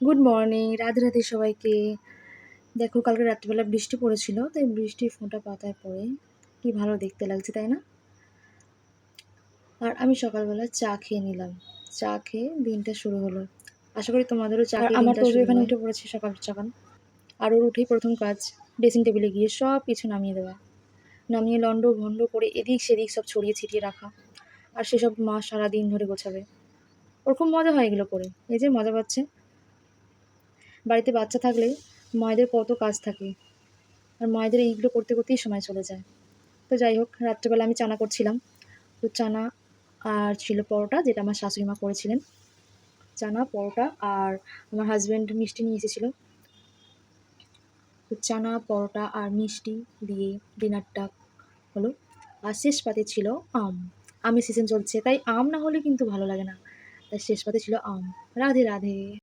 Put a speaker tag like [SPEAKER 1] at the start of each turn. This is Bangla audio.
[SPEAKER 1] গুড মর্নিং, রাধে রাধে সবাইকে। দেখো, কালকে রাত্রিবেলা বৃষ্টি পড়েছিল, তাই বৃষ্টির ফোঁটা পাতায় পড়ে কি ভালো দেখতে লাগছে, তাই না? আর আমি সকালবেলা চা খেয়ে নিলাম। চা খেয়ে দিনটা শুরু হলো। আশা করি তোমাদেরও চা খেয়ে
[SPEAKER 2] আমার
[SPEAKER 1] দিনটা
[SPEAKER 2] তোজো
[SPEAKER 1] শুরু
[SPEAKER 2] এখানে
[SPEAKER 1] হয়।
[SPEAKER 2] উঠে পড়েছে সকাল সকাল।
[SPEAKER 1] আর ওর উঠেই প্রথম কাজ ড্রেসিং টেবিলে গিয়ে সব কিছু নামিয়ে দেওয়া, নামিয়ে লন্ড ভন্ড করে এদিক সেদিক সব ছড়িয়ে ছিটিয়ে রাখা। আর সেসব মা সারাদিন ধরে গোছাবে। ওর খুব মজা হয় এগুলো করে, এই যে মজা পাচ্ছে। বাড়িতে বাচ্চা থাকলে মায়েদের কত কাজ থাকে, আর মায়েদের এইগুলো করতে করতেই সময় চলে যায়। তো যাই হোক, রাত্রেবেলা আমি চানা করছিলাম। তো চানা আর ছিল পরোটা, যেটা আমার শাশুড়ি মা করেছিলেন। চানা, পরোটা, আর আমার হাজব্যান্ড মিষ্টি নিয়ে এসেছিলো। তো চানা, পরোটা আর মিষ্টি দিয়ে ডিনারটা হলো। আর শেষ পাতে ছিল আম। আমের সিজন চলছে, তাই আম না হলে কিন্তু ভালো লাগে না। তাই শেষ পাতে ছিল আম। রাধে রাধে।